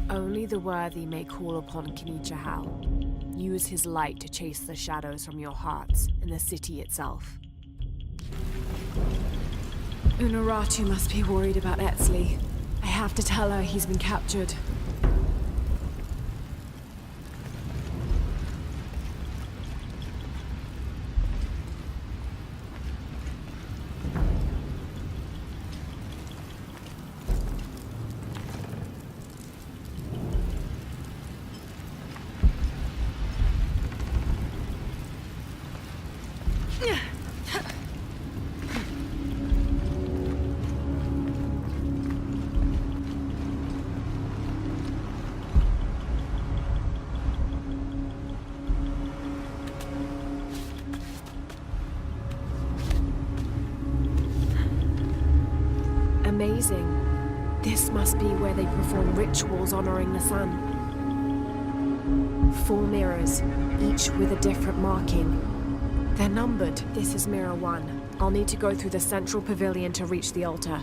Only the worthy may call upon Kinichahal. Use his light to chase the shadows from your hearts and the city itself. Unuratu must be worried about Etzli. I have to tell her he's been captured. Amazing. This must be where they perform rituals honoring the sun. 4 mirrors, each with a different marking. They're numbered. This is Mirror 1. I'll need to go through the central pavilion to reach the altar.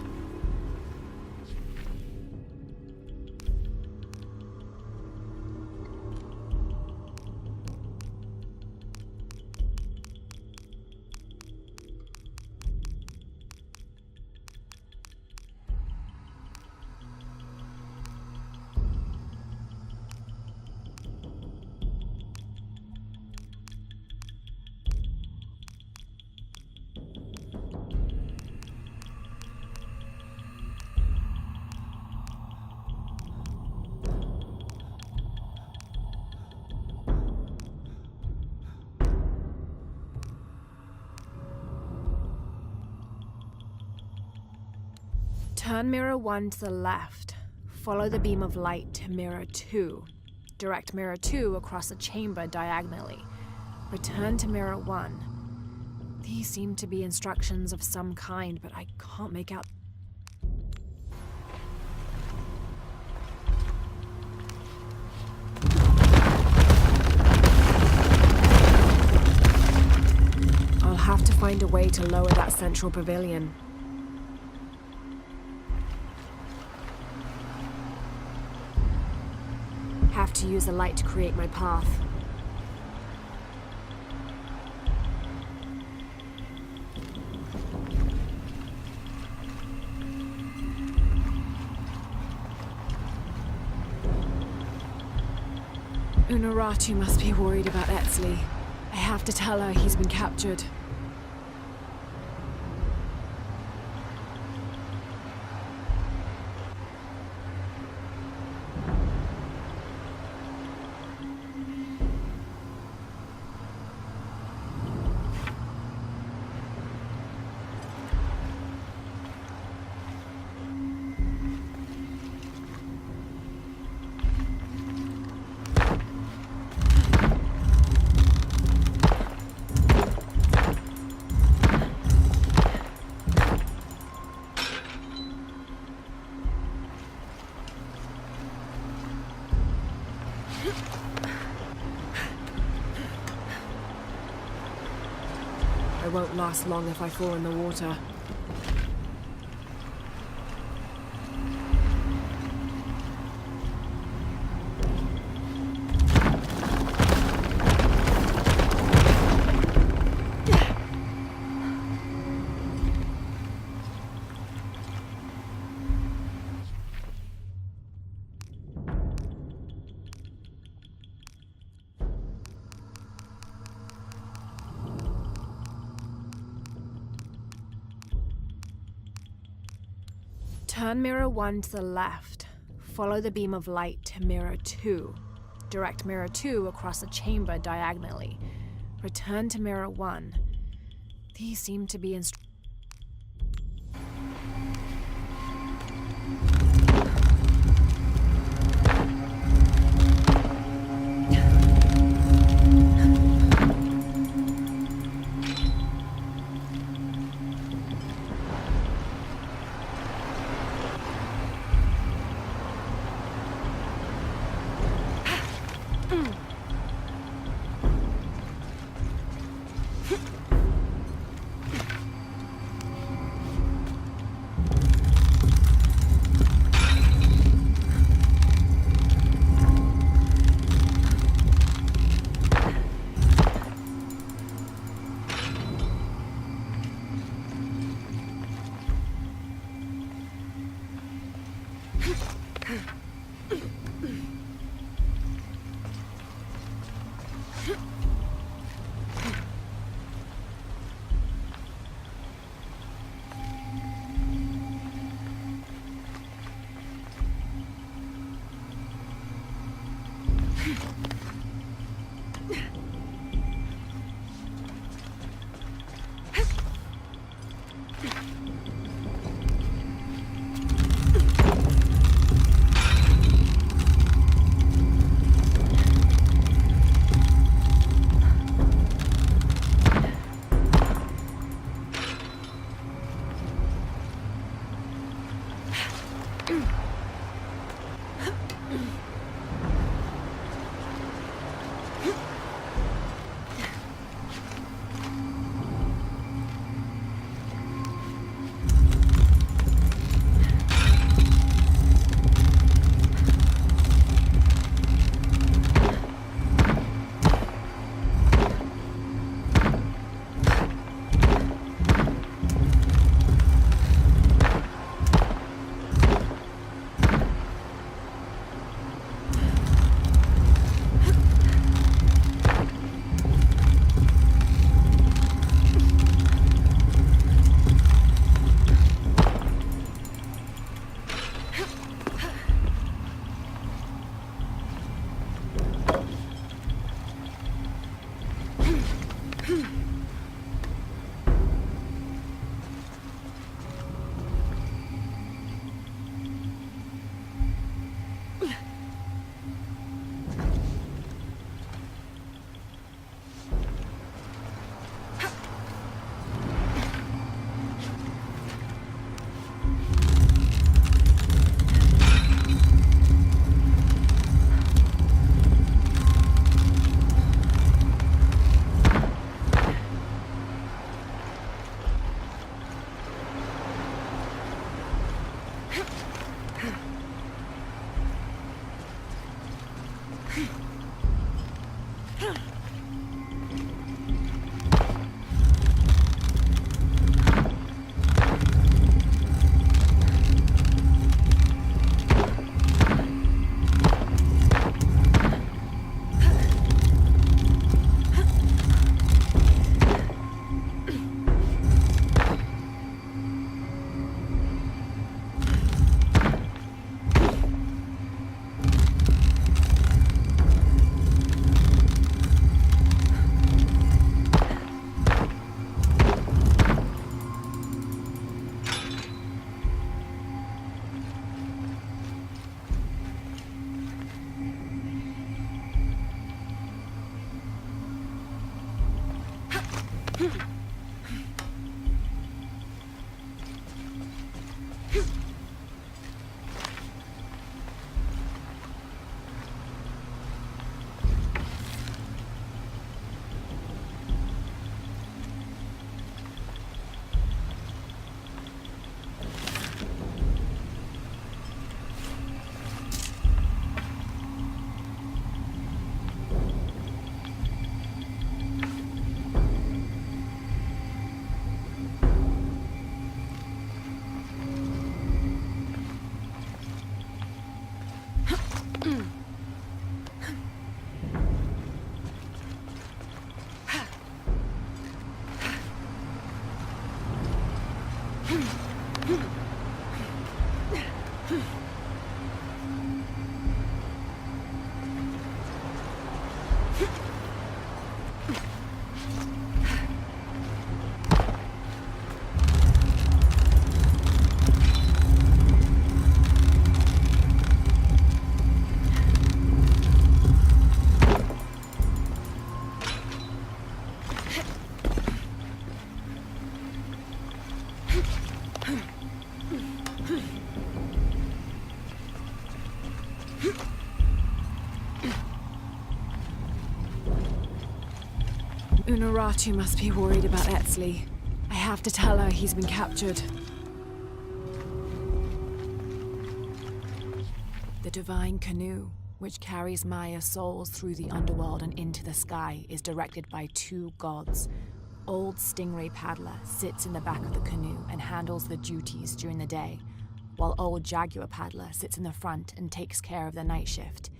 Turn Mirror 1 to the left. Follow the beam of light to Mirror 2. Direct Mirror 2 across the chamber diagonally. Return to Mirror 1. These seem to be instructions of some kind, but I can't make out. I'll have to find a way to lower that central pavilion. Have to use the light to create my path. Unuratu must be worried about Etzli. I have to tell her he's been captured. I won't last long if I fall in the water. Turn Mirror 1 to the left. Follow the beam of light to Mirror 2. Direct Mirror 2 across the chamber diagonally. Return to Mirror 1. These seem to be Unuratu must be worried about Etzli. I have to tell her he's been captured. The divine canoe, which carries Maya souls through the underworld and into the sky, is directed by two gods. Old Stingray Paddler sits in the back of the canoe and handles the duties during the day, while Old Jaguar Paddler sits in the front and takes care of the night shift.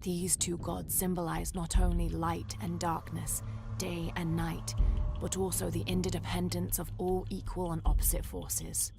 These two gods symbolize not only light and darkness, day and night, but also the interdependence of all equal and opposite forces.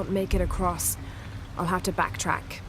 can't make it across. I'll have to backtrack.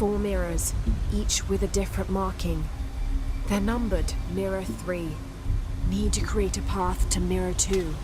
Four mirrors, each with a different marking. They're numbered Mirror 3. Need to create a path to Mirror 2.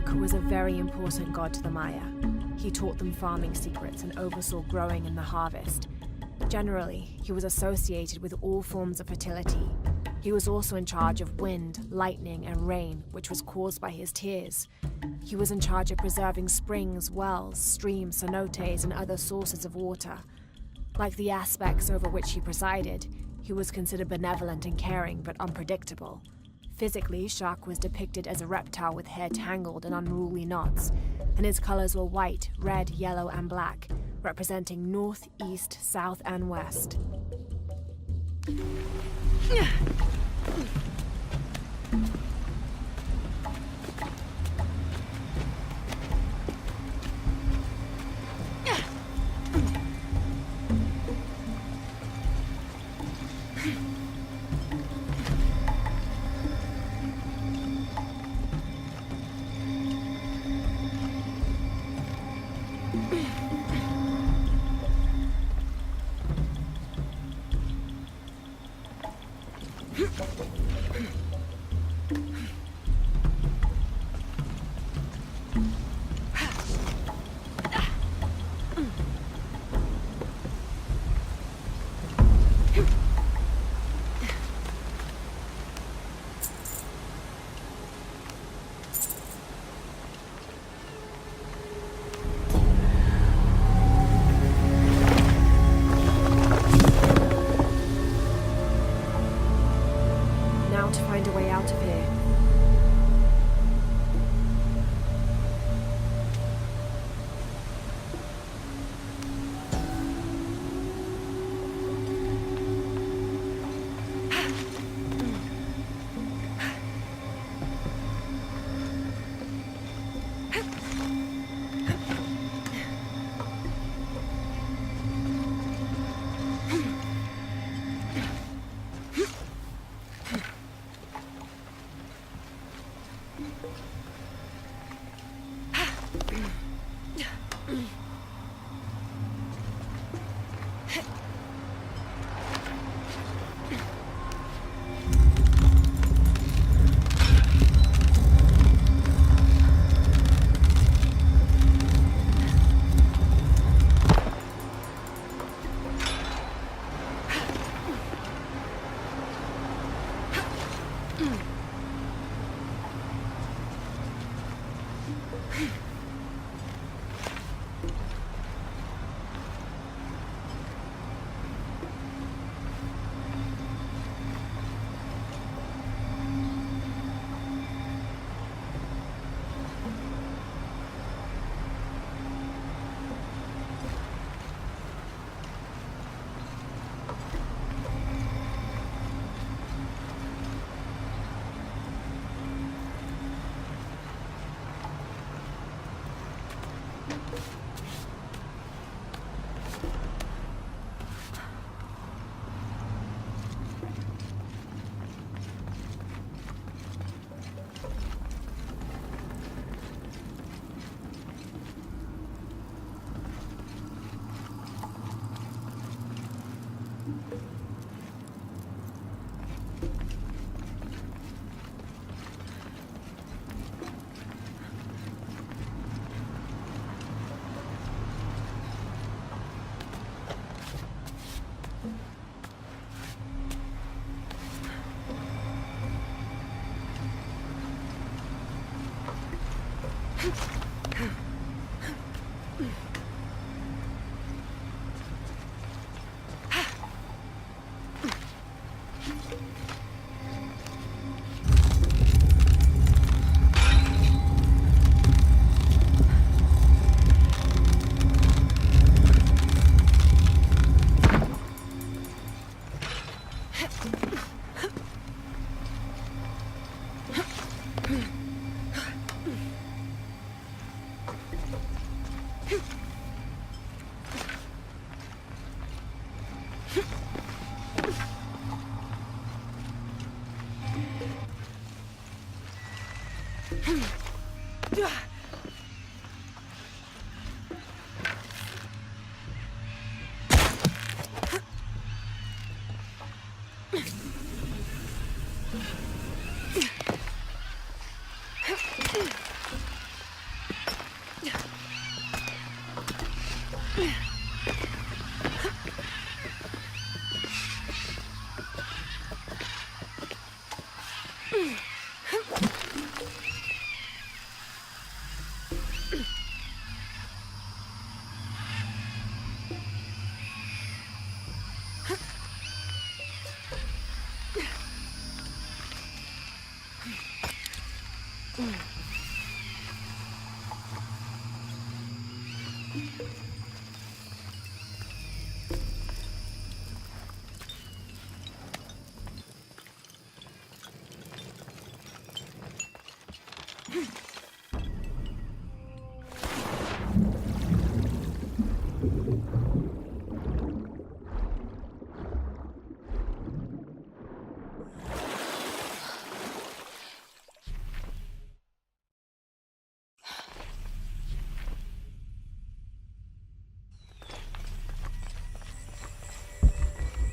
Shark was a very important god to the Maya. He taught them farming secrets and oversaw growing and the harvest. Generally, he was associated with all forms of fertility. He was also in charge of wind, lightning, and rain, which was caused by his tears. He was in charge of preserving springs, wells, streams, cenotes, and other sources of water. Like the aspects over which he presided, he was considered benevolent and caring, but unpredictable. Physically, Shark was depicted as a reptile with hair tangled in unruly knots, and his colors were white, red, yellow, and black, representing north, east, south, and west.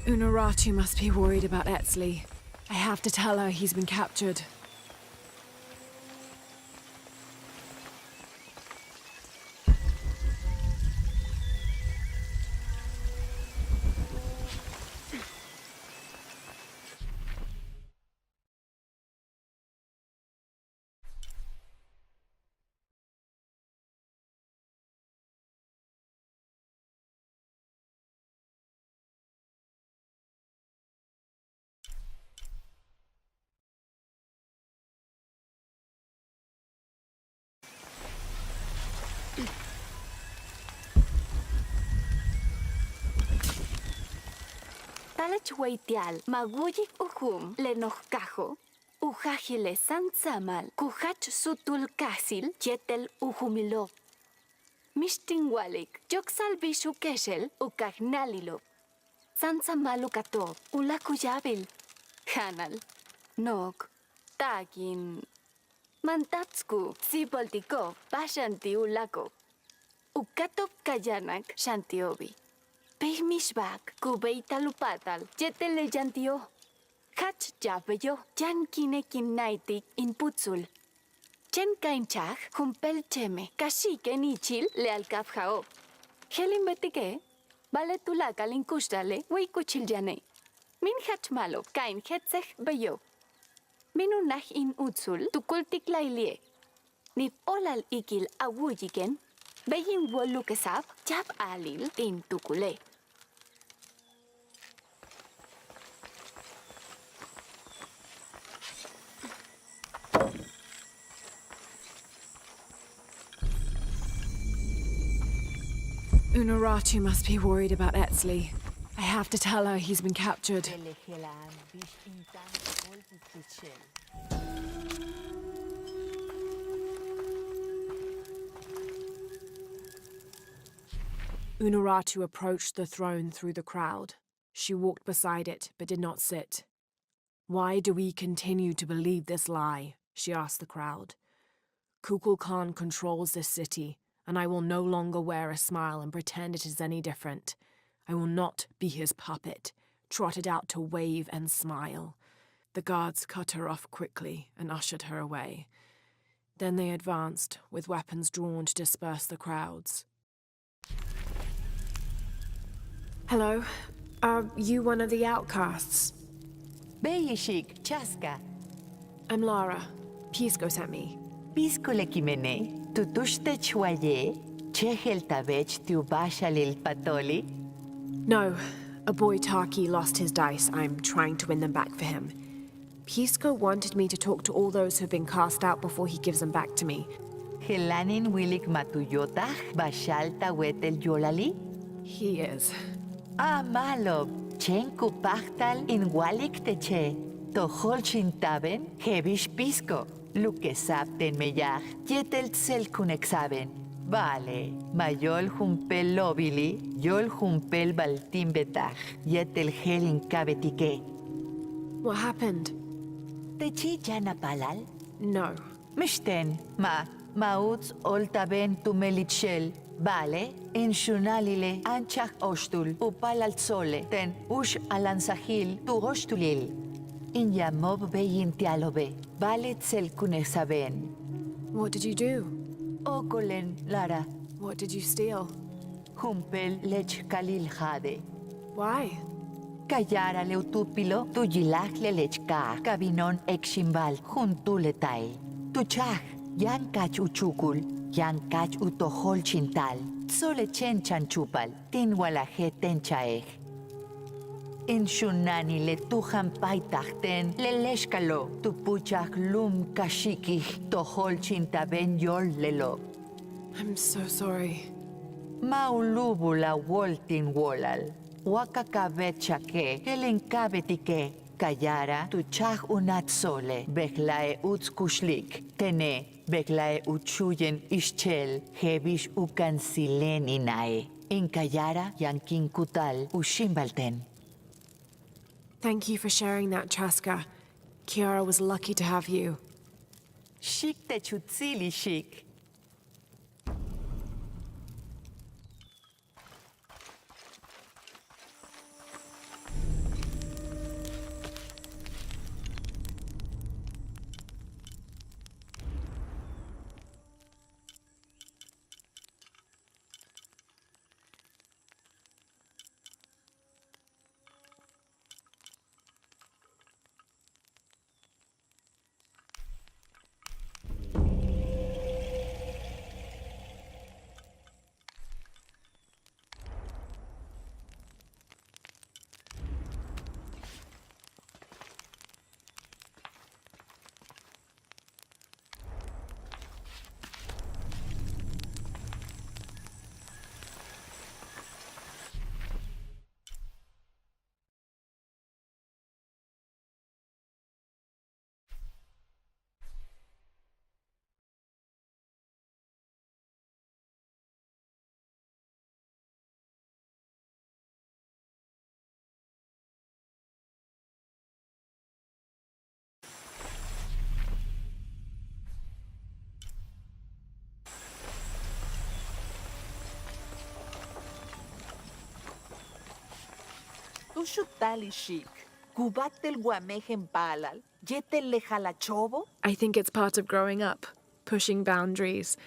Unuratu must be worried about Etzli. I have to tell her he's been captured. Talachwaitial, maguyik uhum, lenojkajo, ujajile sansamal, kujach sutul kasil, yetel uhumilo. Mishtingwalik, yoksal bishu keshel, ukagnalilo. Sansamalu kato, ulakuyabil. Hanal, nok, tagin. Mantatsku, sipoltiko, pashanti ulako. Ukatop kayanak, shantiobi. Pehmishbak, kubeitalupatal, jetele jantio. Hach jabeyo, jan kinekin naitik in putsul. Chen kainchaj, humpel cheme, kashike nichil le alkafjao. Helin betike, vale tulaka linkustale, wikuchil jane. Min hach malo, kain hetzech beyo. Minunaj in utsul, tukultik lailie. Nip olal ikil awujiken, beyin wolukesab, jab alil in tukule. Unuratu must be worried about Etzli. I have to tell her he's been captured. Unuratu approached the throne through the crowd. She walked beside it, but did not sit. "Why do we continue to believe this lie?" she asked the crowd. "Kukulkan controls this city, and I will no longer wear a smile and pretend it is any different. I will not be his puppet, trotted out to wave and smile." The guards cut her off quickly and ushered her away. Then they advanced, with weapons drawn to disperse the crowds. "Hello. Are you one of the outcasts?" Beyishik, chaska. "I'm Lara. Pisco sent me." Piscole kimene, tutushte chwaye, chehel tabech tiubashalil patoli. "No. A boy Taki lost his dice. I'm trying to win them back for him. Pisco wanted me to talk to all those who've been cast out before he gives them back to me." Helanin wilik matuyotach, bashal tawetel yolali. "He is." Ah, malob, chen kupachtal in walik teche, tohol chintaben, hebish pisco. Luke sapten meyach, yetel tsel kunexaben. Vale, mayol jumpel lobili, yol jumpel baltim betach, yetel helin kabetike. "What happened?" Techi jana palal? "No." Mishten, mauts oltaben tumelitshel. Vale, en shunalile anchach ostul, upal al sole, ten ush alansahil tu ostulil. In yamob beyin tialobe, vale tsel kunesaben. "What did you do?" Okolen, Lara. "What did you steal?" Humpel lech kalil jade. Why? Kayara leutupilo, tuyilaj lelechka, kabinon ekshimbal, juntuletai. Tuchaj, yan kach uchukul, yan kach utohol chintal, tzole chen chanchupal, tinwalaje tenchaej. In shunani le tujan paitachten, le leshkalo, tupuchaj lum kashikij, tohol chintaben yol lelo. I'm so sorry. Maulubula woltin wolal. Wakakabet chake, kelenkabetike. Kayara, tuchaj unatzole, beklae utzkushlik, tene, beklae uchuyen ischel, hebish ukansilen inae. In Kayara, yankin kutal, ushimbalten. Thank you for sharing that, Chaska. Kiara was lucky to have you. Shik te chutzili shik. Tushutali shik. Kubatel guamejen palal. Yetel lejalachobo. I think it's part of growing up, pushing boundaries.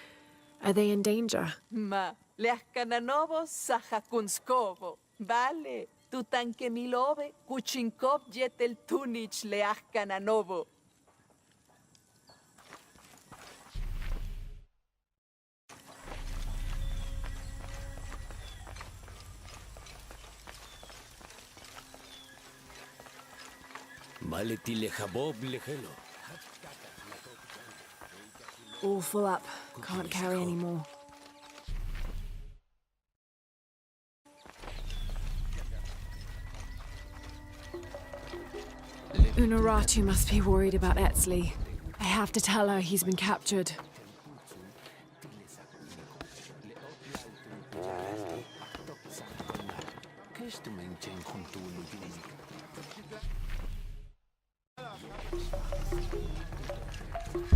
Are they in danger? Ma. Leascananobo sajakunskobo. Vale. Tutanquemilobe. Kuchinkop yetel tunich leascananobo. All full up. Can't carry any more. Unaratu must be worried about Etzli. I have to tell her he's been captured.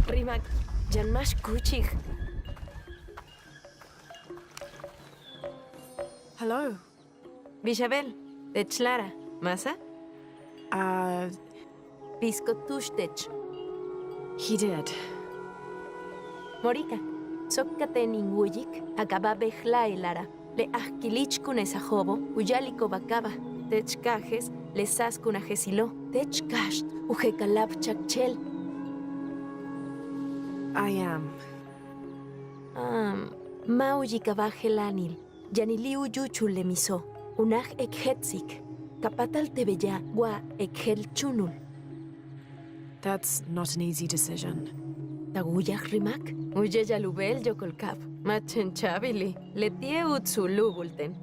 Rimak, jan masz kuchig. Hello. Bishabel, de Lara, masa? Pisco tushtech. He did. Morika, sokkate ninguyik, akaba bejla Lara. Le ahkilich kun esajobo, uyaliko bakaba. Tech cajes, le sas kun ajesilo. Tech kasht, ujekalab chakchel. I am. Maujikabajelanil. Yaniliu yuchul le miso. Unaj ekhetzik. Kapatal tebeya, wa ekhel chunul. That's not an easy decision. Taguyaj rimak, uye yalubel yokolkap. Machenchabili, letie utsulubulten.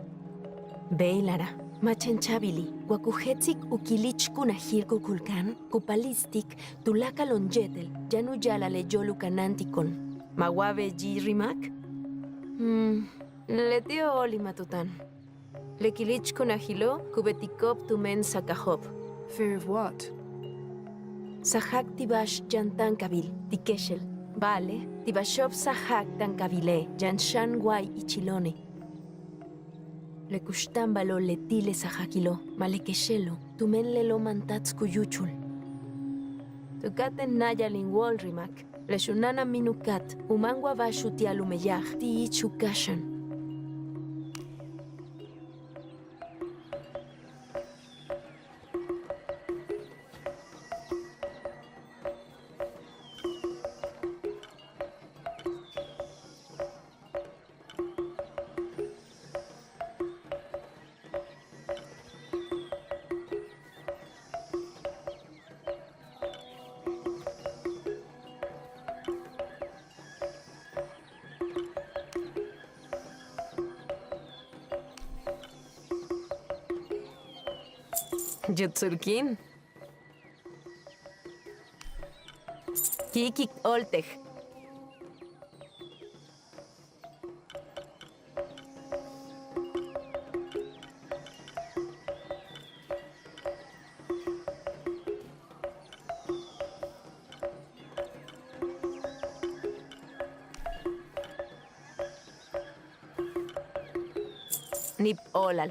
Beilara, machenchabili, wakuhetzik ukilich kunahir kukulkan, kupalistik, tulaka lonjetel, yanuyala le yolukanantikon. Mawabe ji rimak? Letio oli matutan. Lekilich kunahilo, kubetikop tumen sakahop. Fear of what? Sahak tibash jantan kabil, tikeshel. Vale, tibashop sahak tan kabile, janshan guay ichilone. Le kushtambalo letile sahakilo, malekeshelo, tumen lelo mantats kuyuchul. Tukaten naya lingwol rimak, le shunana minukat, umangwa bashutialumeyah, ti ichukashan. Jutsurkin. Kikik oltej. Nip olal.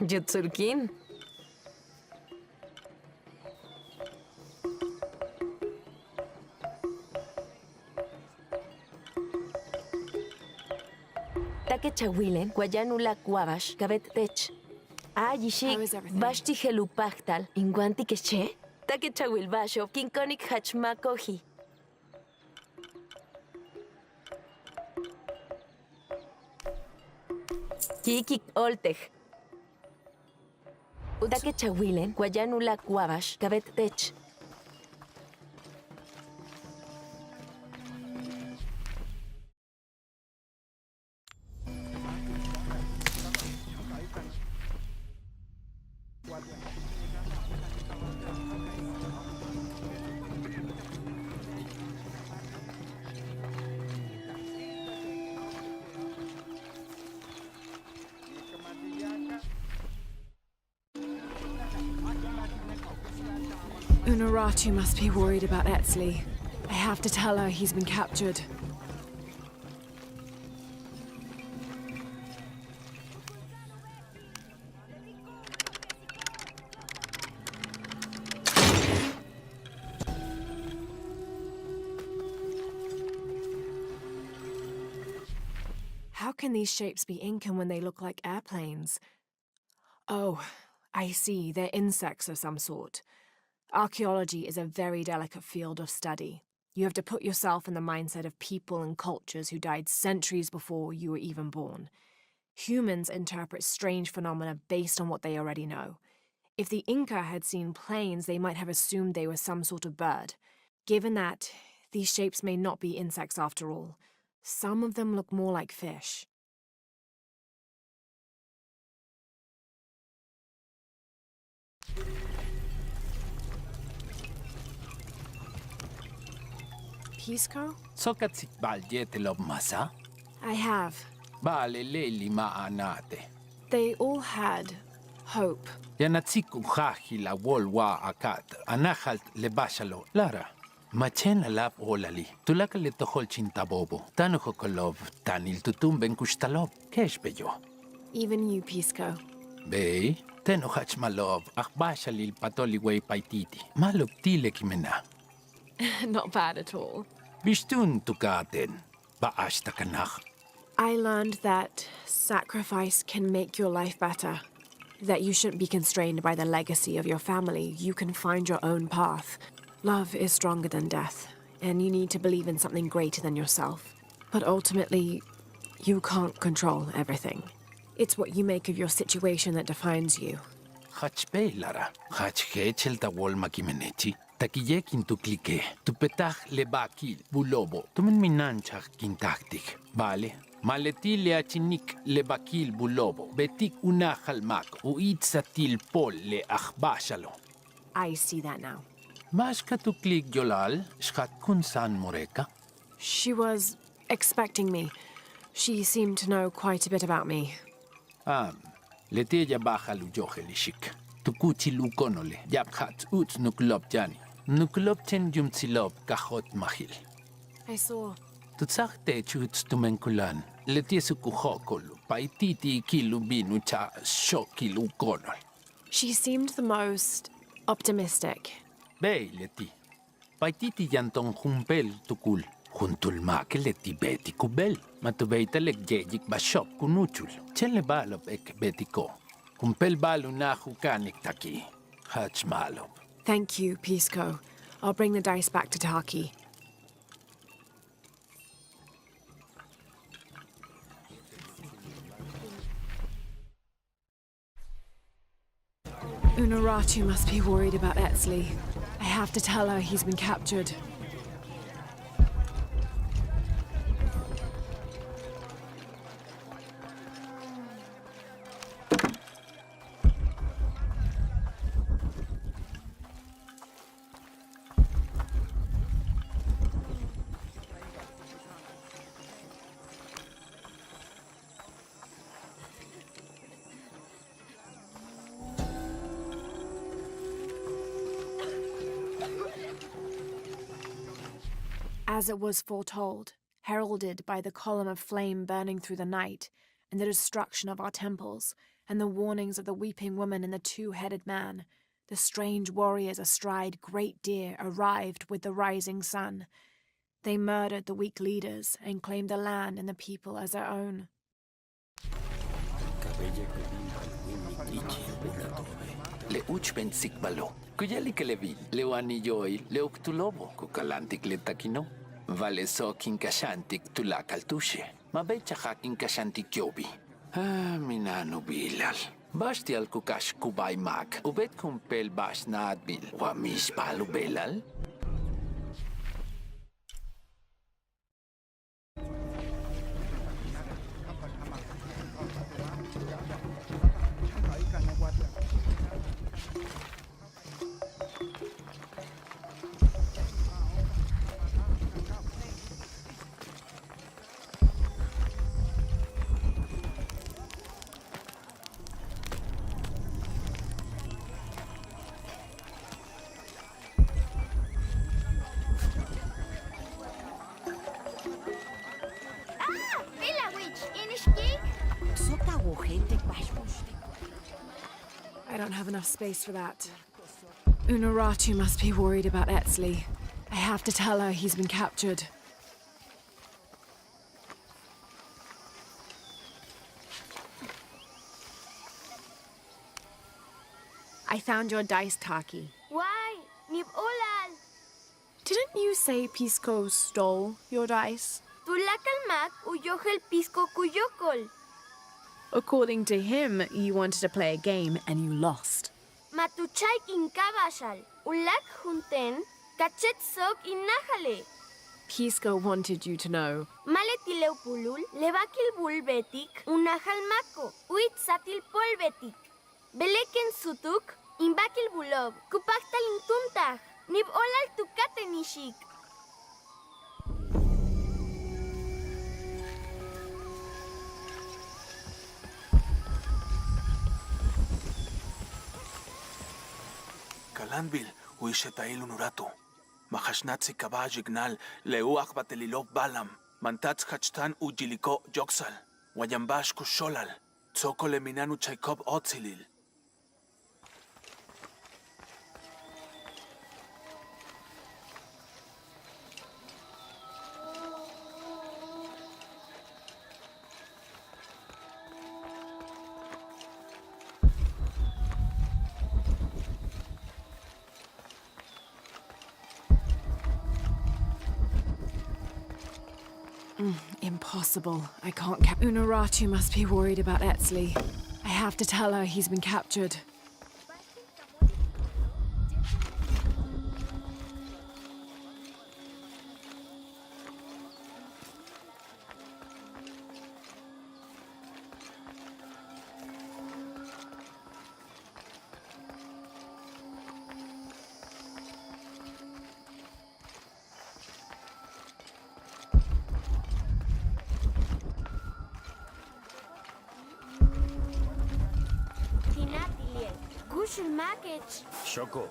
Jutsurkin. Take chahuilen, guayanula guabash, kabet tech. How Yishik, is everything? bashti helupachtal, inguanti keshe. Take chawil basho, kinkonik hachmakohi. Kikik oltej. Take chahuilen, guayanula guabash, kabet tech. Unuratu must be worried about Etzli. I have to tell her he's been captured. How can these shapes be Incan when they look like airplanes? Oh, I see. They're insects of some sort. Archaeology is a very delicate field of study. You have to put yourself in the mindset of people and cultures who died centuries before you were even born. Humans interpret strange phenomena based on what they already know. If the Inca had seen planes, they might have assumed they were some sort of bird. Given that, these shapes may not be insects after all. Some of them look more like fish. Pisco? Sokatsik baljete lob masa? I have. Bale leli maanate. They all had hope. Yanatsiku hahi la wolwa akat. Anahalt le bashalo. Lara. Machena lab olali. Tulaka le tohol chintabobo. Tanuho kolov. Tanil tutumben kushtalob. Kesh beyo. Even you, Pisco. Bey. Teno hachmalov. Akbashalil patoliway paititi. Malop tile kimena. Not bad at all. Bishtun tukaten. Baashta kanach. I learned that sacrifice can make your life better. That you shouldn't be constrained by the legacy of your family. You can find your own path. Love is stronger than death, and you need to believe in something greater than yourself. But ultimately, you can't control everything. It's what you make of your situation that defines you. Hachbe, Lara. Hachhechel ta wol makimenechi. Takiyekin tu klike. Tu petach lebakil bulobo. Tumen minanchach kintaktik. Vale. Maletile achinik lebakil bulobo. Betik unahalmak uitsatil pol le achbashalo. I see that now. Mashka tu klik yolal. Shkat kun san moreka. She was expecting me. She seemed to know quite a bit about me. Leteja baja lujohelishik. Tukuchi lukonole. Yaphat ut nuklop jani. Nuklop chen yumtsilop kahot mahil. I saw. Tutsakte chuts tumenkulan. Letiesu kuhokolu. Paititi kilubinu cha shokilu konol. She seemed the most optimistic. Bey leti. Paititi yanton humpel tukul. Juntul make leti beti kubel. Matubeita lek jejik bashop kunuchul. Chele balop ek betiko. Humpel balu na hukanik taki. Hach malop. Thank you, Pisco. I'll bring the dice back to Taki. Unuratu must be worried about Etzli. I have to tell her he's been captured. As it was foretold, heralded by the column of flame burning through the night, and the destruction of our temples, and the warnings of the weeping woman and the two-headed man, the strange warriors astride great deer arrived with the rising sun. They murdered the weak leaders and claimed the land and the people as their own. Le uchben sikbalo. Kuyali kelevil, leo anilloil, leo ktulobo, kukalantik le takino. Vale so kinkashantik tulakaltushe. Mabecha hakinkashantik yobi. Ah, minano bilal. Bastial kukash kubay mak. Ubet kumpel bash na adbil. Wamish balu belal. I don't have enough space for that. Unuratu must be worried about Etzli. I have to tell her he's been captured. I found your dice, Taki. Why? Nib olal. Didn't you say Pisco stole your dice? Tulakalmak uyohel pisco kuyokol. According to him, you wanted to play a game and you lost. Matuchay inkabashal. Ulak junten. Kachet sok inahale. Pisco wanted you to know. Maletileu pulul. Levakil bulbetik. Unahalmako. Uit satil polbetik. Beleken sutuk. Imbakil bulob. Kupaktal intuntah. Nib olal tukate nishik. Kalanbil, uishetail unurato. Mahashnatsi kabaj ignal, leuach batelilov balam. Mantats hachtan ujiliko joksal. Wayambash kusholal. Tsoko leminanu chaikob otzilil. Impossible. I can't Unuratu must be worried about Etzli. I have to tell her he's been captured. Shoko,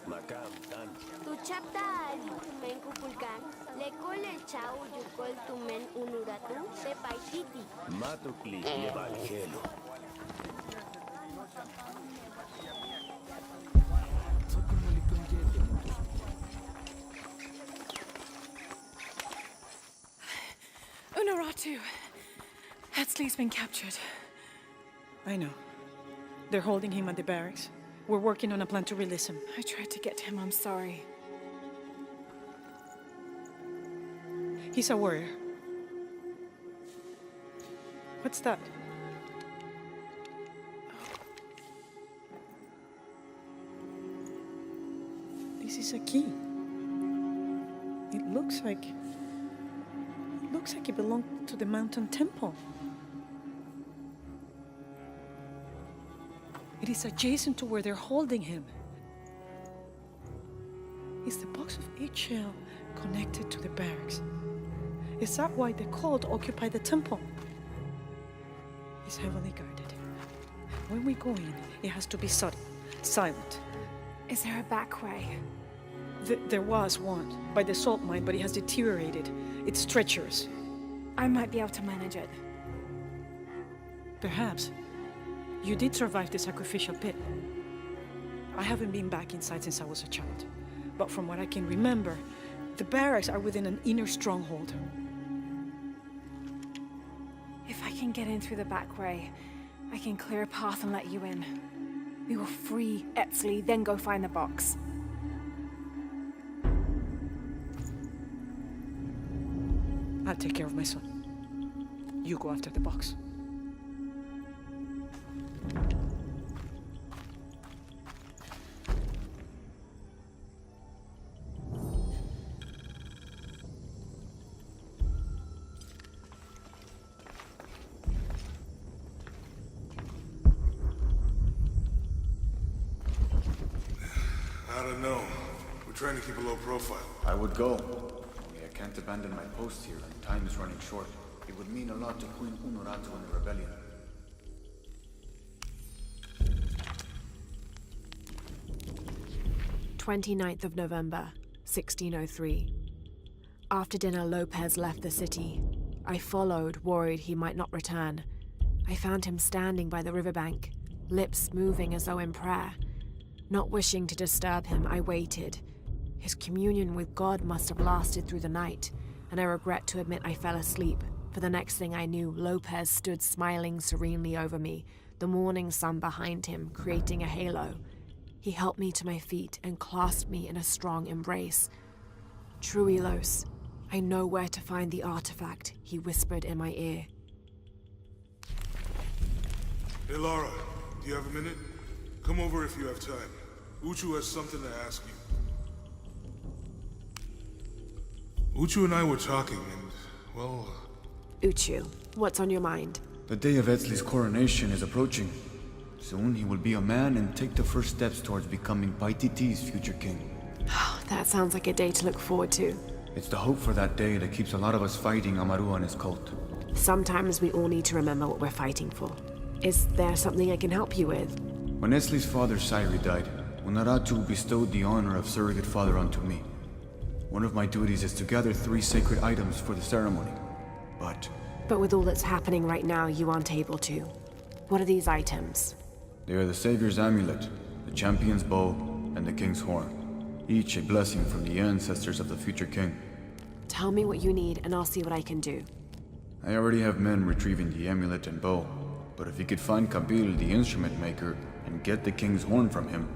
Macam, Dan. Tu chapta ali tumen kupulkan. Lekol el chau yukol tumen unuratu se paititi. Matukli, Evangelio. Unuratu! Etzli's been captured. I know. They're holding him at the barracks. We're working on a plan to release him. I tried to get to him, I'm sorry. He's a warrior. What's that? This is a key. It looks like it belonged to the mountain temple. It is adjacent to where they're holding him. Is the box of eggshell connected to the barracks? Is that why the cult occupied the temple? It's heavily guarded. When we go in, it has to be sudden, silent. Is there a back way? There was one, by the salt mine, but it has deteriorated. It's treacherous. I might be able to manage it. Perhaps. You did survive the sacrificial pit. I haven't been back inside since I was a child. But from what I can remember, the barracks are within an inner stronghold. If I can get in through the back way, I can clear a path and let you in. We will free Etzli, then go find the box. I'll take care of my son. You go after the box. I don't know. We're trying to keep a low profile. I would go. Only I can't abandon my post here, and time is running short. It would mean a lot to Queen Unuratu and the rebellion. 29th of November, 1603. After dinner, Lopez left the city. I followed, worried he might not return. I found him standing by the riverbank, lips moving as though in prayer. Not wishing to disturb him, I waited. His communion with God must have lasted through the night, and I regret to admit I fell asleep, for the next thing I knew, Lopez stood smiling serenely over me, the morning sun behind him, creating a halo. He helped me to my feet and clasped me in a strong embrace. Truilos, I know where to find the artifact, he whispered in my ear. Hey, Lara, do you have a minute? Come over if you have time. Uchu has something to ask you. Uchu and I were talking, and, well... Uchu, what's on your mind? The day of Etzli's coronation is approaching. Soon he will be a man and take the first steps towards becoming Paititi's future king. That sounds like a day to look forward to. It's the hope for that day that keeps a lot of us fighting Amaru and his cult. Sometimes we all need to remember what we're fighting for. Is there something I can help you with? When Etzli's father Sairi died, Unuratu bestowed the honor of surrogate father onto me. One of my duties is to gather 3 sacred items for the ceremony. But with all that's happening right now, you aren't able to. What are these items? they are the Savior's amulet, the champion's bow, and the king's horn. Each a blessing from the ancestors of the future king. Tell me what you need, and I'll see what I can do. I already have men retrieving the amulet and bow, but if you could find Kabil, the instrument maker, and get the king's horn from him,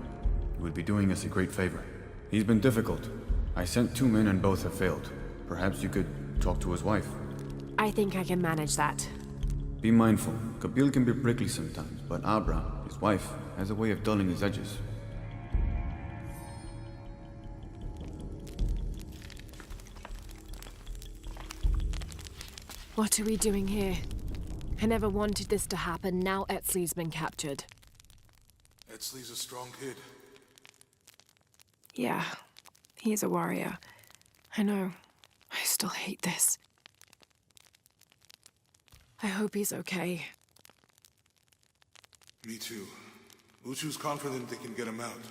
you would be doing us a great favor. He's been difficult. I sent 2 men and both have failed. Perhaps you could talk to his wife. I think I can manage that. Be mindful. Kabil can be prickly sometimes, but Abra, his wife, has a way of dulling his edges. What are we doing here? I never wanted this to happen. Now Etzli's been captured. Etzli's a strong kid. Yeah, he's a warrior. I know. I still hate this. I hope he's okay. Me too. Uchu's confident they can get him out.